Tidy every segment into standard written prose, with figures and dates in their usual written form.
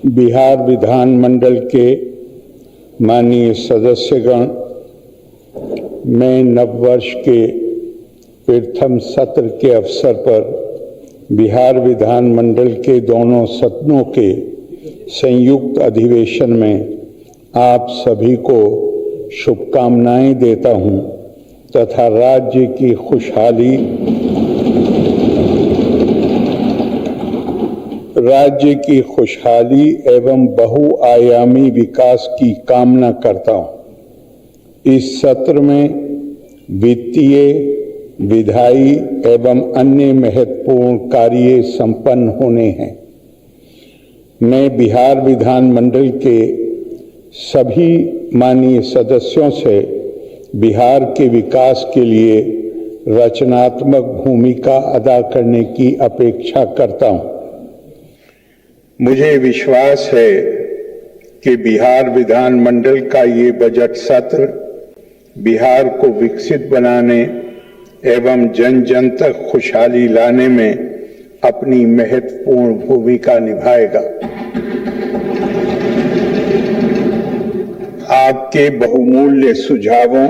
बिहार विधानमंडल के माननीय सदस्यगण, मैं नववर्ष के प्रथम सत्र के अवसर पर बिहार विधानमंडल के दोनों सदनों के संयुक्त अधिवेशन में आप सभी को शुभकामनाएं देता हूं तथा राज्य की खुशहाली एवं बहुआयामी विकास की कामना करता हूं। इस सत्र में वित्तीय, विधायी एवं अन्य महत्वपूर्ण कार्य संपन्न होने हैं। मैं बिहार विधानमंडल के सभी माननीय सदस्यों से बिहार के विकास के लिए रचनात्मक भूमिका अदा करने की अपेक्षा करता हूं। मुझे विश्वास है कि बिहार विधानमंडल का ये बजट सत्र बिहार को विकसित बनाने एवं जन जन तक खुशहाली लाने में अपनी महत्वपूर्ण भूमिका निभाएगा। आपके बहुमूल्य सुझावों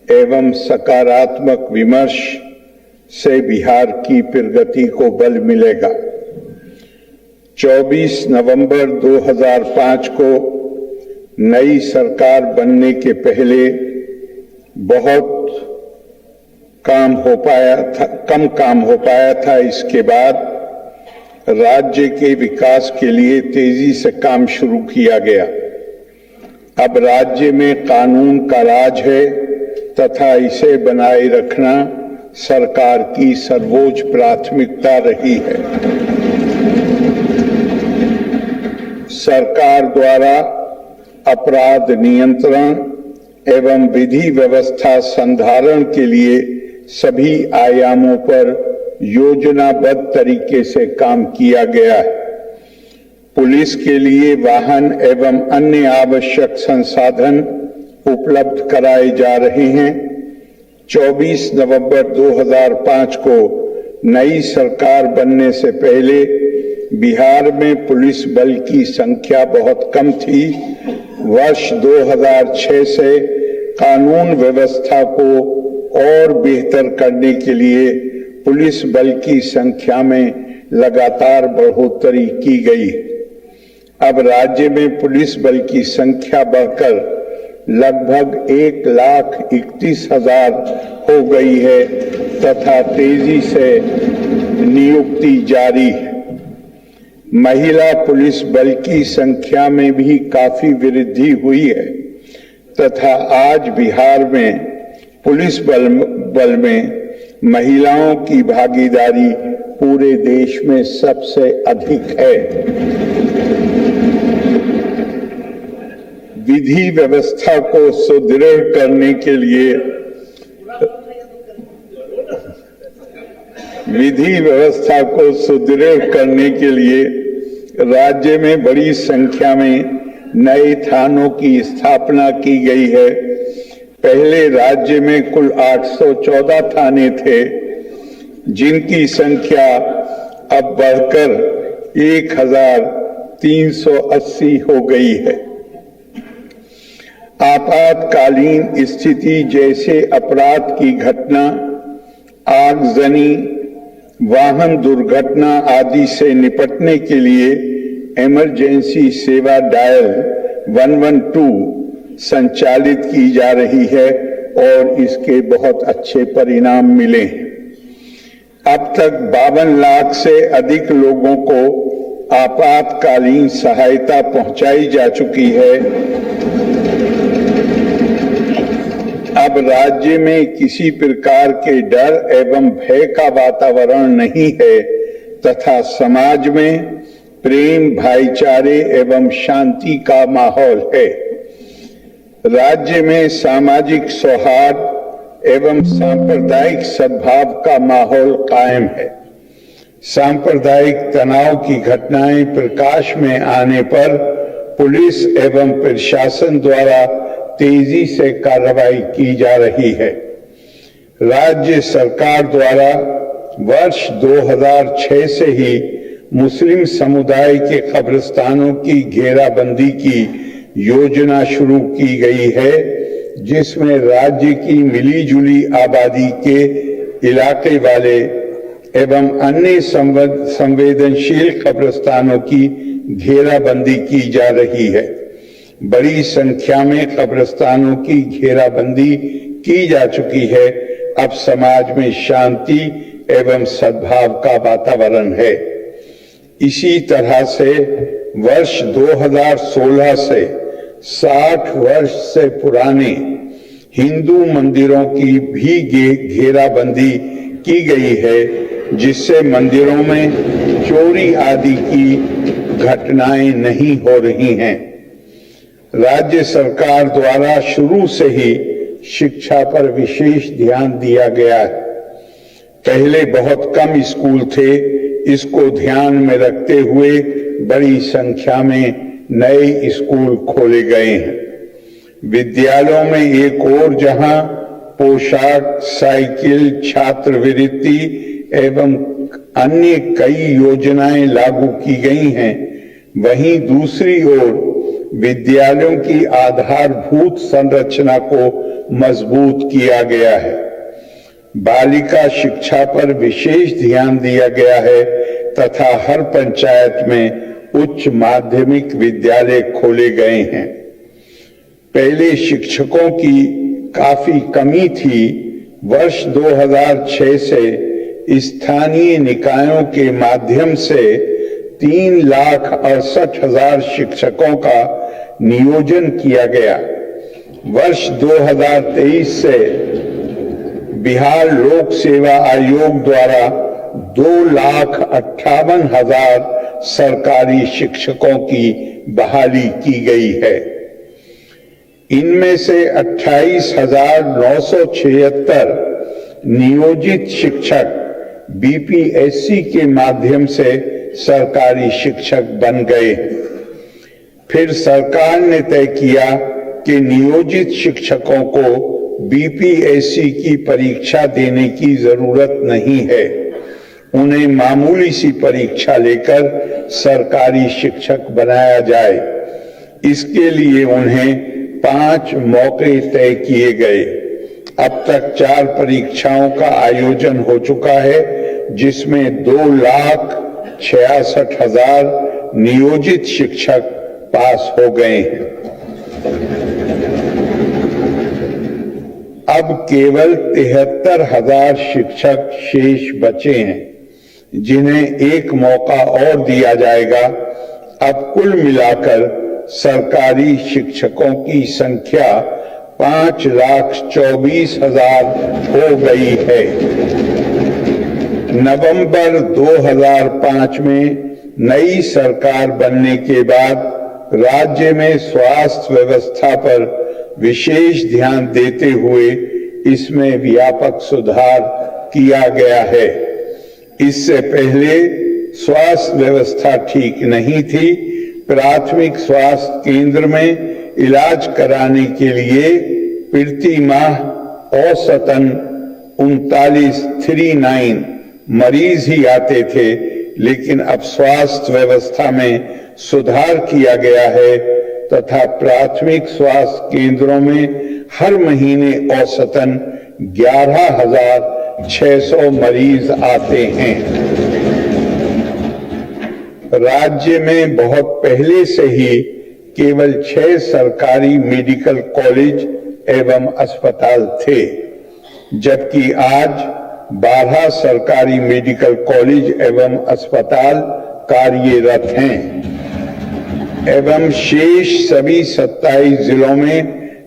एवं सकारात्मक विमर्श से बिहार की प्रगति को बल मिलेगा। 24 नवंबर 2005 को नई सरकार बनने के पहले बहुत कम काम हो पाया था। इसके बाद राज्य के विकास के लिए तेजी से काम शुरू किया गया। अब राज्य में कानून का राज है तथा इसे बनाए रखना सरकार की सर्वोच्च प्राथमिकता रही है। सरकार द्वारा अपराध नियंत्रण एवं विधि व्यवस्था संधारण के लिए सभी आयामों पर योजनाबद्ध तरीके से काम किया गया है। पुलिस के लिए वाहन एवं अन्य आवश्यक संसाधन उपलब्ध कराए जा रहे हैं। 24 नवंबर 2005 को नई सरकार बनने से पहले बिहार में पुलिस बल की संख्या बहुत कम थी। वर्ष 2006 से कानून व्यवस्था को और बेहतर करने के लिए पुलिस बल की संख्या में लगातार बढ़ोतरी की गई। अब राज्य में पुलिस बल की संख्या बढ़कर लगभग 1,31,000 हो गई है तथा तेजी से नियुक्ति जारी है। महिला पुलिस बल की संख्या में भी काफी वृद्धि हुई है तथा आज बिहार में पुलिस बल में महिलाओं की भागीदारी पूरे देश में सबसे अधिक है। विधि व्यवस्था को सुदृढ़ करने के लिए राज्य में बड़ी संख्या में नए थानों की स्थापना की गई है। पहले राज्य में कुल 814 थाने थे, जिनकी संख्या अब बढ़कर 1,380 हो गई है। आपातकालीन स्थिति जैसे अपराध की घटना, आगजनी, वाहन दुर्घटना आदि से निपटने के लिए इमरजेंसी सेवा डायल 112 संचालित की जा रही है और इसके बहुत अच्छे परिणाम मिले हैं। अब तक 52 लाख से अधिक लोगों को आपातकालीन सहायता पहुंचाई जा चुकी है। अब राज्य में किसी प्रकार के डर एवं भय का वातावरण नहीं है तथा समाज में प्रेम, भाईचारे एवं शांति का माहौल है। राज्य में सामाजिक सौहार्द एवं सांप्रदायिक सद्भाव का माहौल कायम है। सांप्रदायिक तनाव की घटनाएं प्रकाश में आने पर पुलिस एवं प्रशासन द्वारा तेजी से कार्रवाई की जा रही है। राज्य सरकार द्वारा वर्ष 2006 से ही मुस्लिम समुदाय के कब्रिस्तानों की घेराबंदी की योजना शुरू की गई है, जिसमें राज्य की मिली जुली आबादी के इलाके वाले एवं अन्य संवेदनशील कब्रिस्तानों की घेराबंदी की जा रही है। बड़ी संख्या में कब्रिस्तानों की घेराबंदी की जा चुकी है। अब समाज में शांति एवं सद्भाव का वातावरण है। इसी तरह से वर्ष 2016 से 60 वर्ष से पुराने हिंदू मंदिरों की भी घेराबंदी की गई है, जिससे मंदिरों में चोरी आदि की घटनाएं नहीं हो रही हैं। राज्य सरकार द्वारा शुरू से ही शिक्षा पर विशेष ध्यान दिया गया है। पहले बहुत कम स्कूल थे, इसको ध्यान में रखते हुए बड़ी संख्या में नए स्कूल खोले गए हैं। विद्यालयों में एक और जहां पोशाक, साइकिल, छात्रवृत्ति एवं अन्य कई योजनाएं लागू की गई हैं, वहीं दूसरी ओर विद्यालयों की आधारभूत संरचना को मजबूत किया गया है। बालिका शिक्षा पर विशेष ध्यान दिया गया है तथा हर पंचायत में उच्च माध्यमिक विद्यालय खोले गए हैं। पहले शिक्षकों की काफी कमी थी। वर्ष 2006 से स्थानीय निकायों के माध्यम से 3,68,000 शिक्षकों का नियोजन किया गया। वर्ष 2023 से बिहार लोक सेवा आयोग द्वारा 2,58,000 सरकारी शिक्षकों की बहाली की गई है। इनमें से 28,976 नियोजित शिक्षक बीपीएससी के माध्यम से सरकारी शिक्षक बन गए। फिर सरकार ने तय किया कि नियोजित शिक्षकों को बीपीएससी की परीक्षा देने की जरूरत नहीं है। उन्हें मामूली सी परीक्षा लेकर सरकारी शिक्षक बनाया जाए। इसके लिए उन्हें 5 मौके तय किए गए। अब तक 4 परीक्षाओं का आयोजन हो चुका है, जिसमें 2,66,000 नियोजित शिक्षक पास हो गए हैं। अब केवल 73,000 शिक्षक शेष बचे हैं, जिन्हें एक मौका और दिया जाएगा। अब कुल मिलाकर सरकारी शिक्षकों की संख्या 5,24,000 हो गई है। नवंबर 2005 में नई सरकार बनने के बाद राज्य में स्वास्थ्य व्यवस्था पर विशेष ध्यान देते हुए इसमें व्यापक सुधार किया गया है। इससे पहले स्वास्थ्य व्यवस्था ठीक नहीं थी। प्राथमिक स्वास्थ्य केंद्र में इलाज कराने के लिए प्रति माह औसतन 39 मरीज ही आते थे, लेकिन अब स्वास्थ्य व्यवस्था में सुधार किया गया है तथा प्राथमिक स्वास्थ्य केंद्रों में हर महीने औसतन 11,600 मरीज आते हैं। राज्य में बहुत पहले से ही केवल 6 सरकारी मेडिकल कॉलेज एवं अस्पताल थे, जबकि आज 12 सरकारी मेडिकल कॉलेज एवं अस्पताल कार्यरत हैं एवं शेष सभी 27 जिलों में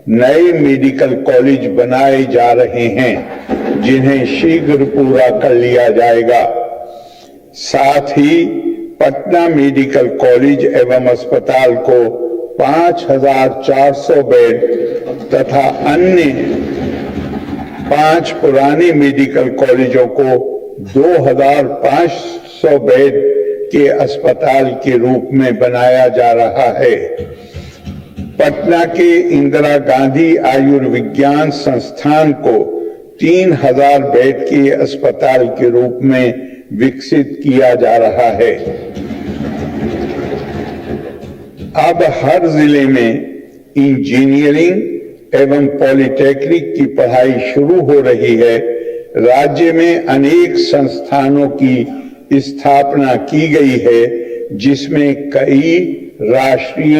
नए मेडिकल कॉलेज बनाए जा रहे हैं, जिन्हें शीघ्र पूरा कर लिया जाएगा। साथ ही पटना मेडिकल कॉलेज एवं अस्पताल को 5,400 बेड तथा अन्य 5 पुराने मेडिकल कॉलेजों को 2,500 बेड के अस्पताल के रूप में बनाया जा रहा है। पटना के इंदिरा गांधी आयुर्विज्ञान संस्थान को 3,000 बेड के अस्पताल के रूप में विकसित किया जा रहा है। अब हर जिले में इंजीनियरिंग एवं पॉलिटेक्निक की पढ़ाई शुरू हो रही है। राज्य में अनेक संस्थानों की स्थापना की गई है, जिसमें कई राष्ट्रीय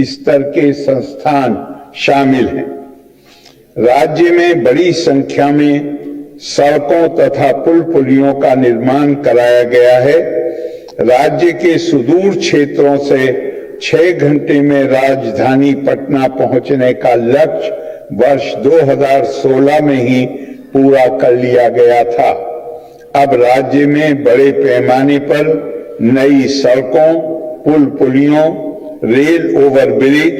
स्तर के संस्थान शामिल हैं। राज्य में बड़ी संख्या में सड़कों तथा पुल पुलियों का निर्माण कराया गया है। राज्य के सुदूर क्षेत्रों से 6 घंटे में राजधानी पटना पहुंचने का लक्ष्य वर्ष 2016 में ही पूरा कर लिया गया था। अब राज्य में बड़े पैमाने पर नई सड़कों, पुल पुलियों, रेल ओवरब्रिज,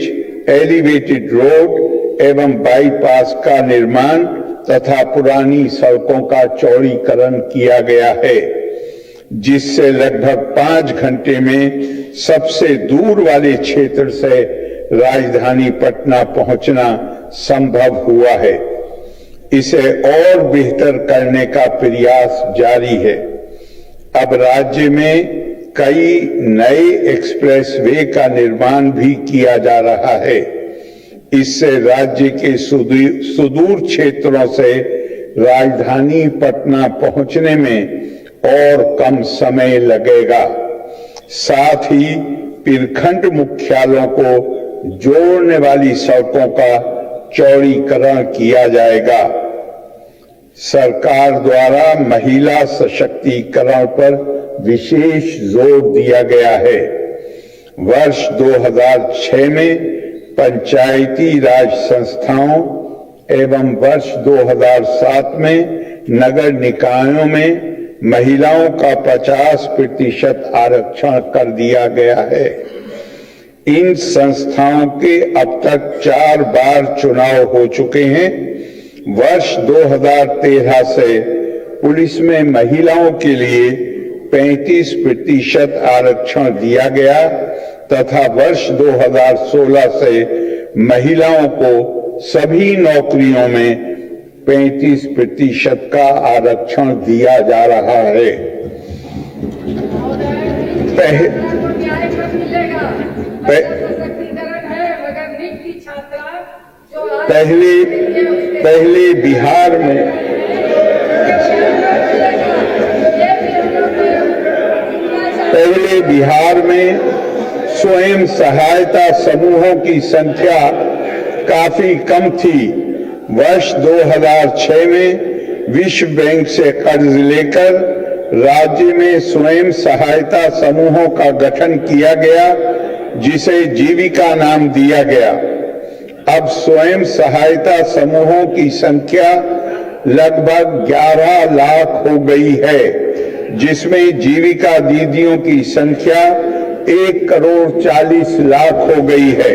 एलिवेटेड रोड एवं बाईपास का निर्माण तथा पुरानी सड़कों का चौड़ीकरण किया गया है, जिससे लगभग 5 घंटे में सबसे दूर वाले क्षेत्र से राजधानी पटना पहुंचना संभव हुआ है। इसे और बेहतर करने का प्रयास जारी है। अब राज्य में कई नए एक्सप्रेसवे का निर्माण भी किया जा रहा है। इससे राज्य के सुदूर क्षेत्रों से राजधानी पटना पहुंचने में और कम समय लगेगा। साथ ही प्रखंड मुख्यालयों को जोड़ने वाली सड़कों का चौड़ीकरण किया जाएगा। सरकार द्वारा महिला सशक्तिकरण पर विशेष जोर दिया गया है। वर्ष 2006 में पंचायती राज संस्थाओं एवं वर्ष 2007 में नगर निकायों में महिलाओं का 50% आरक्षण कर दिया गया है। इन संस्थाओं के अब तक 4 बार चुनाव हो चुके हैं। वर्ष 2013 से पुलिस में महिलाओं के लिए 35% आरक्षण दिया गया तथा वर्ष 2016 से महिलाओं को सभी नौकरियों में 35% का आरक्षण दिया जा रहा है। पहले बिहार में स्वयं सहायता समूहों की संख्या काफी कम थी। वर्ष 2006 में विश्व बैंक से कर्ज लेकर राज्य में स्वयं सहायता समूहों का गठन किया गया, जिसे जीविका नाम दिया गया। अब स्वयं सहायता समूहों की संख्या लगभग 11 लाख हो गई है, जिसमें जीविका दीदियों की संख्या 1,40,00,000 हो गई है।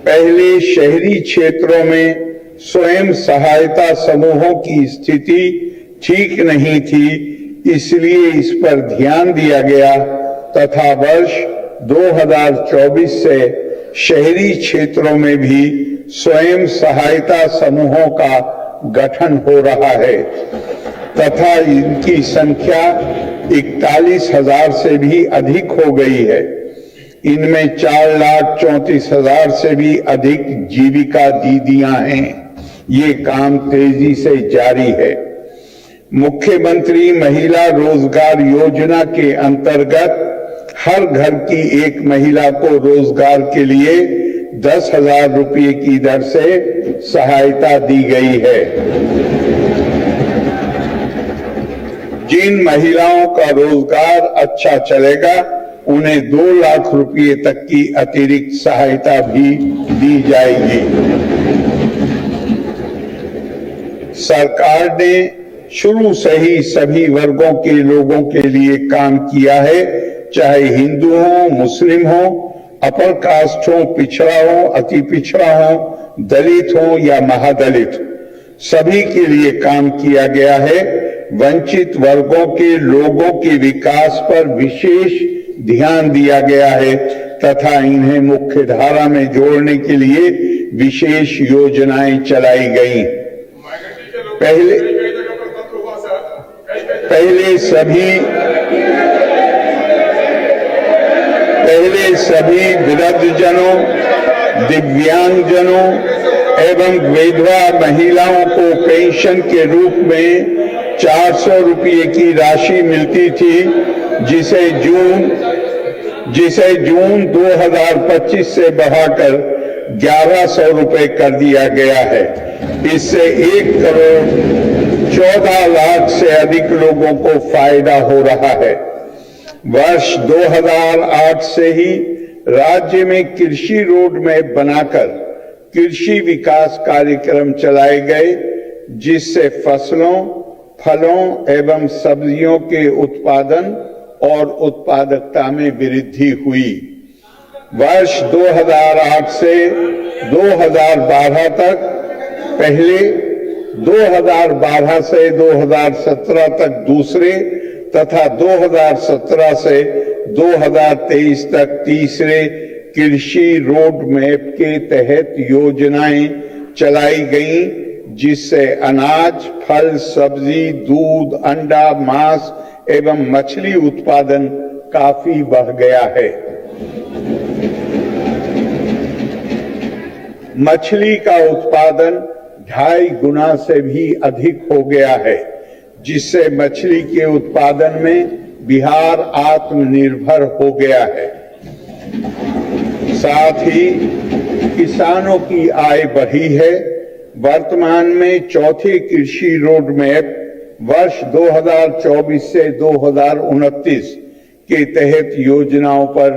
पहले शहरी क्षेत्रों में स्वयं सहायता समूहों की स्थिति ठीक नहीं थी, इसलिए इस पर ध्यान दिया गया तथा वर्ष 2024 से शहरी क्षेत्रों में भी स्वयं सहायता समूहों का गठन हो रहा है तथा इनकी संख्या 41,000 से भी अधिक हो गई है। इनमें 4,34,000 से भी अधिक जीविका दीदियां हैं। ये काम तेजी से जारी है। मुख्यमंत्री महिला रोजगार योजना के अंतर्गत हर घर की एक महिला को रोजगार के लिए 10,000 रुपये की दर से सहायता दी गई है। जिन महिलाओं का रोजगार अच्छा चलेगा उन्हें 2 लाख रुपये तक की अतिरिक्त सहायता भी दी जाएगी। सरकार ने शुरू से ही सभी वर्गों के लोगों के लिए काम किया है, चाहे हिंदू हो, मुस्लिम हो, अपर कास्ट हो, पिछड़ा हो, अति पिछड़ा हो, दलित हो या महादलित, सभी के लिए काम किया गया है। वंचित वर्गों के लोगों के विकास पर विशेष ध्यान दिया गया है तथा इन्हें मुख्य धारा में जोड़ने के लिए विशेष योजनाएं चलाई गई। पहले सभी वृद्धजनों, दिव्यांगजनों एवं विधवा महिलाओं को पेंशन के रूप में 400 रुपये की राशि मिलती थी, जिसे जून 2025 से बढ़ाकर 1100 रुपये कर दिया गया है। इससे 1 करोड़ 14 लाख से अधिक लोगों को फायदा हो रहा है। वर्ष 2008 से ही राज्य में कृषि रोड मैप बनाकर कृषि विकास कार्यक्रम चलाए गए, जिससे फसलों, फलों एवं सब्जियों के उत्पादन और उत्पादकता में वृद्धि हुई। वर्ष 2008 से 2012 तक, पहले 2012 से 2017 तक दूसरे तथा 2017 से 2023 तक तीसरे कृषि रोड मैप के तहत योजनाएं चलाई गईं, जिससे अनाज, फल, सब्जी, दूध, अंडा, मांस एवं मछली उत्पादन काफी बढ़ गया है। मछली का उत्पादन 2.5 गुना से भी अधिक हो गया है, जिससे मछली के उत्पादन में बिहार आत्मनिर्भर हो गया है। साथ ही किसानों की आय बढ़ी है। वर्तमान में चौथे कृषि रोड मैप वर्ष 2024 से 2029 के तहत योजनाओं पर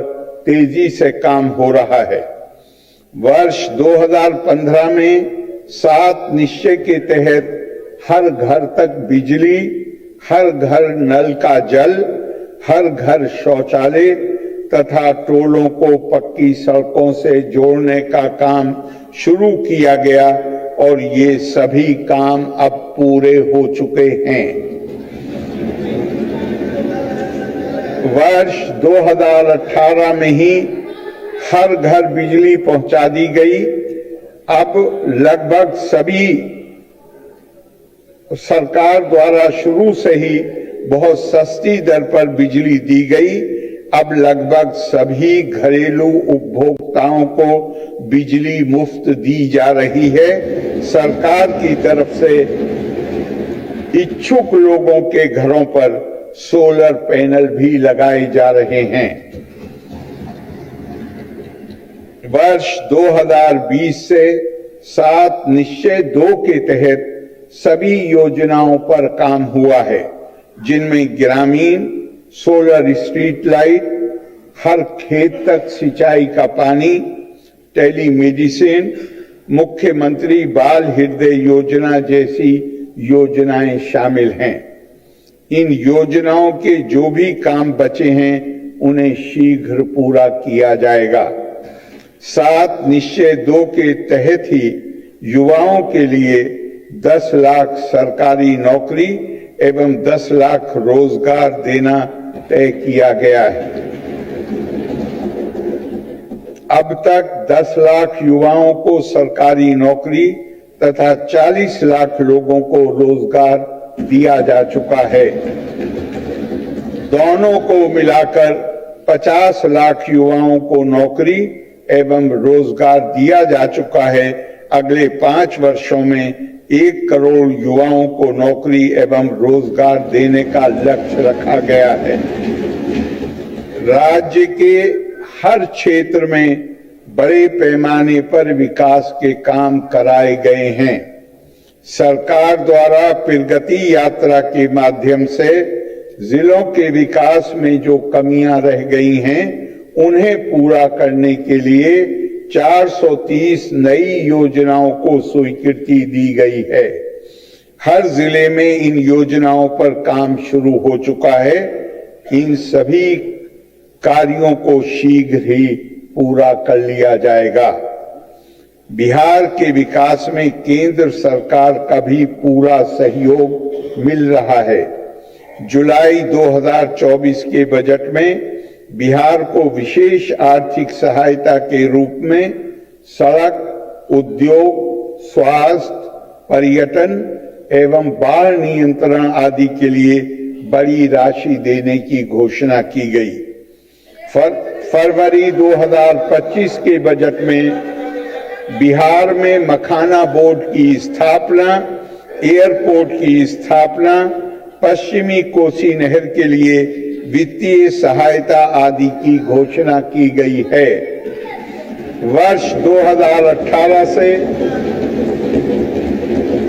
तेजी से काम हो रहा है। वर्ष 2015 में 7 निश्चय के तहत हर घर तक बिजली, हर घर नल का जल, हर घर शौचालय तथा टोलों को पक्की सड़कों से जोड़ने का काम शुरू किया गया और ये सभी काम अब पूरे हो चुके हैं। वर्ष 2018 में ही हर घर बिजली पहुंचा दी गई। अब लगभग सभी सरकार द्वारा शुरू से ही बहुत सस्ती दर पर बिजली दी गई। अब लगभग सभी घरेलू उपभोक्ताओं को बिजली मुफ्त दी जा रही है। सरकार की तरफ से इच्छुक लोगों के घरों पर सोलर पैनल भी लगाए जा रहे हैं। वर्ष 2020 से 7 निश्चय 2 के तहत सभी योजनाओं पर काम हुआ है, जिनमें ग्रामीण सोलर स्ट्रीट लाइट, हर खेत तक सिंचाई का पानी, टेलीमेडिसिन, मुख्यमंत्री बाल हृदय योजना जैसी योजनाएं शामिल हैं। इन योजनाओं के जो भी काम बचे हैं उन्हें शीघ्र पूरा किया जाएगा। 7 निश्चय 2 के तहत ही युवाओं के लिए 10 लाख सरकारी नौकरी एवं 10 लाख रोजगार देना तय किया गया है। अब तक 10 लाख युवाओं को सरकारी नौकरी तथा 40 लाख लोगों को रोजगार दिया जा चुका है। दोनों को मिलाकर 50 लाख युवाओं को नौकरी एवं रोजगार दिया जा चुका है। अगले 5 वर्षों में 1 करोड़ युवाओं को नौकरी एवं रोजगार देने का लक्ष्य रखा गया है। राज्य के हर क्षेत्र में बड़े पैमाने पर विकास के काम कराए गए हैं। सरकार द्वारा प्रगति यात्रा के माध्यम से जिलों के विकास में जो कमियां रह गई हैं, उन्हें पूरा करने के लिए 430 नई योजनाओं को स्वीकृति दी गई है। हर जिले में इन योजनाओं पर काम शुरू हो चुका है। इन सभी कार्यों को शीघ्र ही पूरा कर लिया जाएगा। बिहार के विकास में केंद्र सरकार का भी पूरा सहयोग मिल रहा है। जुलाई 2024 के बजट में बिहार को विशेष आर्थिक सहायता के रूप में सड़क, उद्योग, स्वास्थ्य, पर्यटन, एवं बाढ़ नियंत्रण आदि के लिए बड़ी राशि देने की घोषणा की गई। फरवरी 2025 के बजट में बिहार में मखाना बोर्ड की स्थापना, एयरपोर्ट की स्थापना, पश्चिमी कोसी नहर के लिए वित्तीय सहायता आदि की घोषणा की गई है। वर्ष 2018 से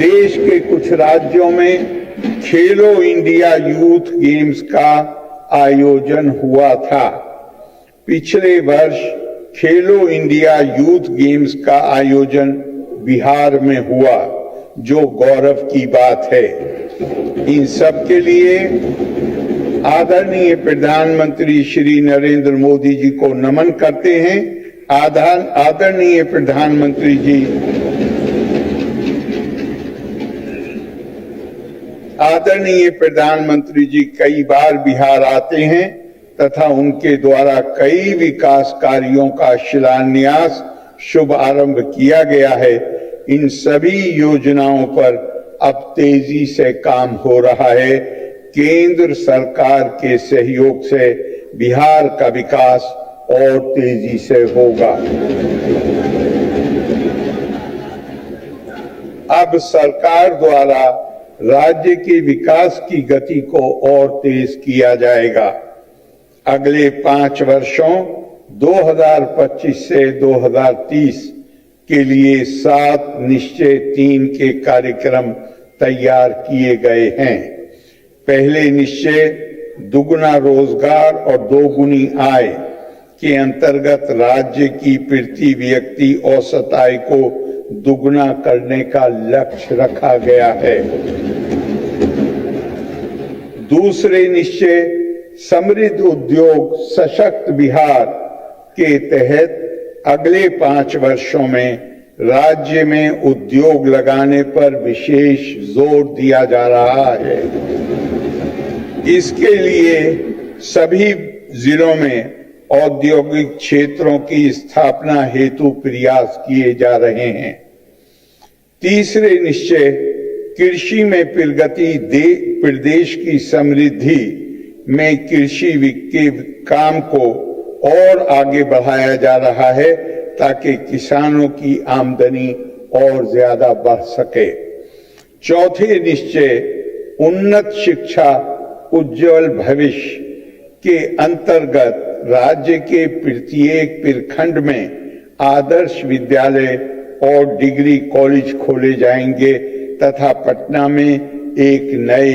देश के कुछ राज्यों में खेलो इंडिया यूथ गेम्स का आयोजन हुआ था। पिछले वर्ष खेलो इंडिया यूथ गेम्स का आयोजन बिहार में हुआ, जो गौरव की बात है। इन सब के लिए आदरणीय प्रधानमंत्री श्री नरेंद्र मोदी जी को नमन करते हैं। आदरणीय प्रधानमंत्री जी कई बार बिहार आते हैं तथा उनके द्वारा कई विकास कार्यों का शिलान्यास, शुभारंभ किया गया है। इन सभी योजनाओं पर अब तेजी से काम हो रहा है। केंद्र सरकार के सहयोग से बिहार का विकास और तेजी से होगा। अब सरकार द्वारा राज्य के विकास की गति को और तेज किया जाएगा। अगले 5 वर्षों 2025 से 2030 के लिए 7 निश्चय 3 के कार्यक्रम तैयार किए गए हैं। पहले निश्चय दुगुना रोजगार और दोगुनी आय के अंतर्गत राज्य की प्रति व्यक्ति औसत आय को दुगुना करने का लक्ष्य रखा गया है। दूसरे निश्चय समृद्ध उद्योग सशक्त बिहार के तहत अगले 5 वर्षों में राज्य में उद्योग लगाने पर विशेष जोर दिया जा रहा है। इसके लिए सभी जिलों में औद्योगिक क्षेत्रों की स्थापना हेतु प्रयास किए जा रहे हैं। तीसरे निश्चय कृषि में प्रगति, प्रदेश की समृद्धि में कृषि के काम को और आगे बढ़ाया जा रहा है ताकि किसानों की आमदनी और ज्यादा बढ़ सके। चौथे निश्चय उन्नत शिक्षा, उज्जवल भविष्य के अंतर्गत राज्य के प्रत्येक प्रखंड में आदर्श विद्यालय और डिग्री कॉलेज खोले जाएंगे तथा पटना में एक नए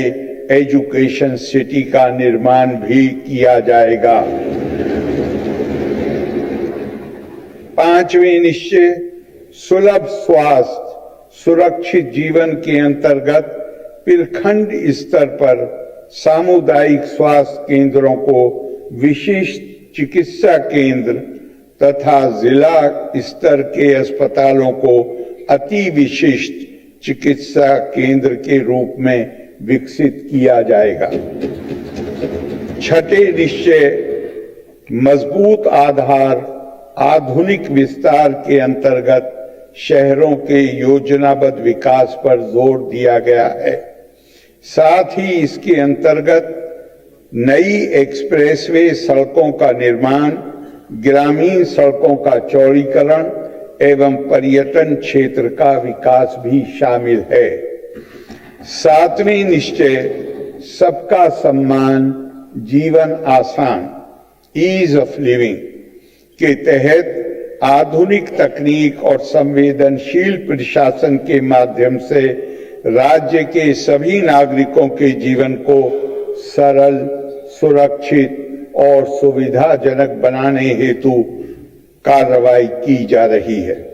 एजुकेशन सिटी का निर्माण भी किया जाएगा। पांचवें निश्चय सुलभ स्वास्थ्य सुरक्षित जीवन के अंतर्गत प्रखंड स्तर पर सामुदायिक स्वास्थ्य केंद्रों को विशिष्ट चिकित्सा केंद्र तथा जिला स्तर के अस्पतालों को अति विशिष्ट चिकित्सा केंद्र के रूप में विकसित किया जाएगा। छठे निश्चय मजबूत आधार आधुनिक विस्तार के अंतर्गत शहरों के योजनाबद्ध विकास पर जोर दिया गया है। साथ ही इसके अंतर्गत नई एक्सप्रेसवे सड़कों का निर्माण, ग्रामीण सड़कों का चौड़ीकरण एवं पर्यटन क्षेत्र का विकास भी शामिल है। सातवें निश्चय सबका सम्मान, जीवन आसान, ईज ऑफ लिविंग के तहत आधुनिक तकनीक और संवेदनशील प्रशासन के माध्यम से राज्य के सभी नागरिकों के जीवन को सरल, सुरक्षित और सुविधाजनक बनाने हेतु कार्रवाई की जा रही है।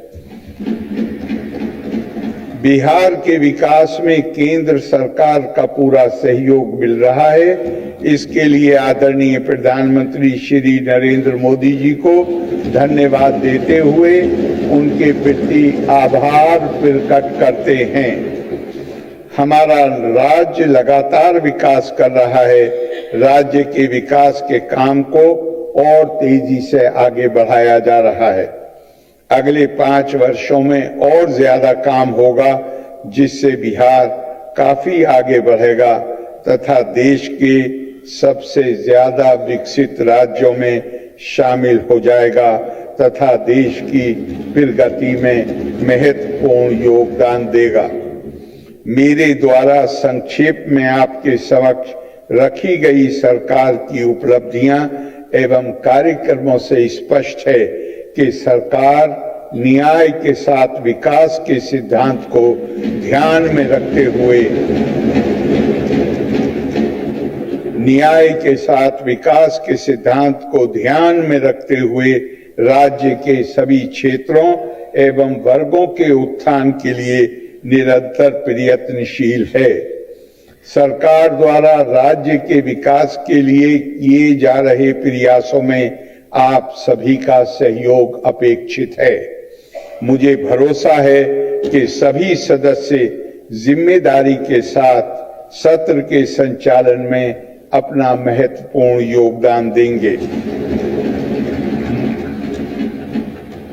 बिहार के विकास में केंद्र सरकार का पूरा सहयोग मिल रहा है। इसके लिए आदरणीय प्रधानमंत्री श्री नरेंद्र मोदी जी को धन्यवाद देते हुए उनके प्रति आभार प्रकट करते हैं। हमारा राज्य लगातार विकास कर रहा है। राज्य के विकास के काम को और तेजी से आगे बढ़ाया जा रहा है। अगले 5 वर्षों में और ज्यादा काम होगा जिससे बिहार काफी आगे बढ़ेगा तथा देश के सबसे ज्यादा विकसित राज्यों में शामिल हो जाएगा तथा देश की प्रगति में महत्वपूर्ण योगदान देगा। मेरे द्वारा संक्षेप में आपके समक्ष रखी गई सरकार की उपलब्धियां एवं कार्यक्रमों से स्पष्ट है कि सरकार न्याय के साथ विकास के सिद्धांत को ध्यान में रखते हुए राज्य के सभी क्षेत्रों एवं वर्गों के उत्थान के लिए निरंतर प्रयत्नशील है। सरकार द्वारा राज्य के विकास के लिए किए जा रहे प्रयासों में आप सभी का सहयोग अपेक्षित है। मुझे भरोसा है कि सभी सदस्य जिम्मेदारी के साथ सत्र के संचालन में अपना महत्वपूर्ण योगदान देंगे।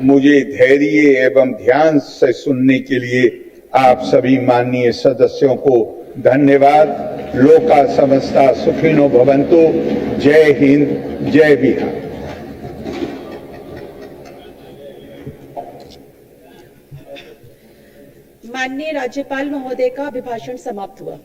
मुझे धैर्य एवं ध्यान से सुनने के लिए आप सभी माननीय सदस्यों को धन्यवाद। लोका समस्ता सुखिनो भवन्तु। जय हिंद, जय बिहार। माननीय राज्यपाल महोदय का अभिभाषण समाप्त हुआ।